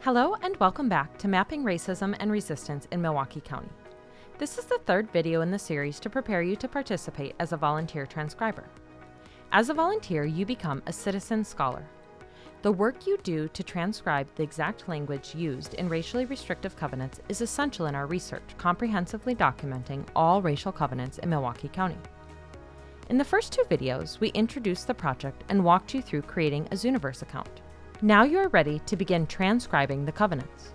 Hello and welcome back to Mapping Racism and Resistance in Milwaukee County. This is the third video in the series to prepare you to participate as a volunteer transcriber. As a volunteer, you become a citizen scholar. The work you do to transcribe the exact language used in racially restrictive covenants is essential in our research, comprehensively documenting all racial covenants in Milwaukee County. In the first two videos, we introduced the project and walked you through creating a Zooniverse account. Now you are ready to begin transcribing the covenants.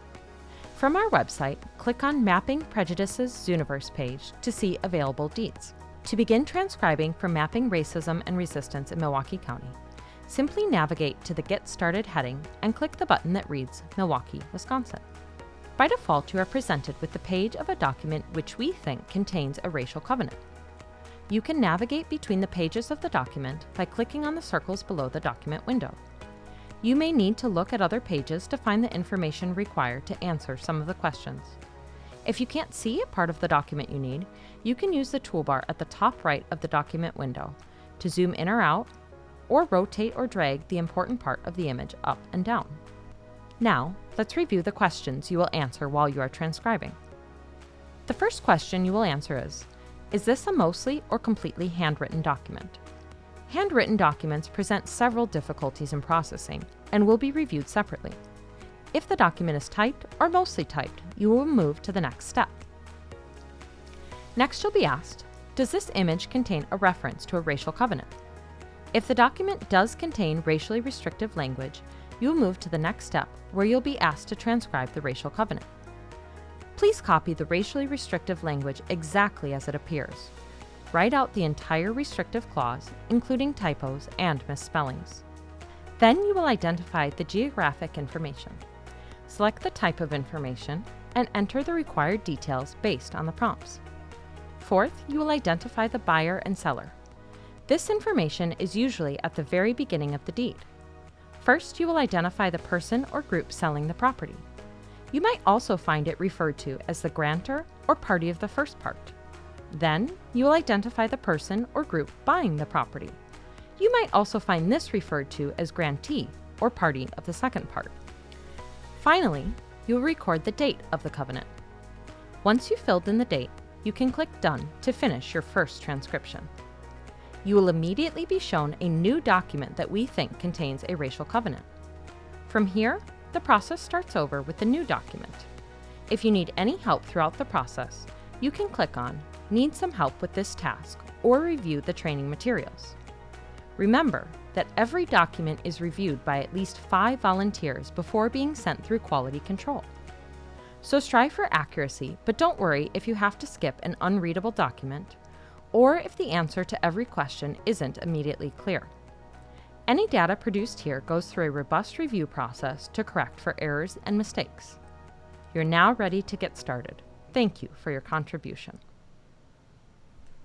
From our website, click on Mapping Prejudices Zooniverse page to see available deeds. To begin transcribing for Mapping Racism and Resistance in Milwaukee County, simply navigate to the Get Started heading and click the button that reads Milwaukee, Wisconsin. By default, you are presented with the page of a document which we think contains a racial covenant. You can navigate between the pages of the document by clicking on the circles below the document window. You may need to look at other pages to find the information required to answer some of the questions. If you can't see a part of the document you need, you can use the toolbar at the top right of the document window to zoom in or out, or rotate or drag the important part of the image up and down. Now, let's review the questions you will answer while you are transcribing. The first question you will answer is this a mostly or completely handwritten document? Handwritten documents present several difficulties in processing and will be reviewed separately. If the document is typed or mostly typed, you will move to the next step. Next, you'll be asked, does this image contain a reference to a racial covenant? If the document does contain racially restrictive language, you will move to the next step where you'll be asked to transcribe the racial covenant. Please copy the racially restrictive language exactly as it appears. Write out the entire restrictive clause, including typos and misspellings. Then you will identify the geographic information. Select the type of information and enter the required details based on the prompts. Fourth, you will identify the buyer and seller. This information is usually at the very beginning of the deed. First, you will identify the person or group selling the property. You might also find it referred to as the grantor or party of the first part. Then, you will identify the person or group buying the property. You might also find this referred to as grantee or party of the second part. Finally, you will record the date of the covenant. Once you've filled in the date, you can click Done to finish your first transcription. You will immediately be shown a new document that we think contains a racial covenant. From here, the process starts over with the new document. If you need any help throughout the process, you can click on Need some help with this task or review the training materials. Remember that every document is reviewed by at least 5 volunteers before being sent through quality control. So strive for accuracy, but don't worry if you have to skip an unreadable document or if the answer to every question isn't immediately clear. Any data produced here goes through a robust review process to correct for errors and mistakes. You're now ready to get started. Thank you for your contribution.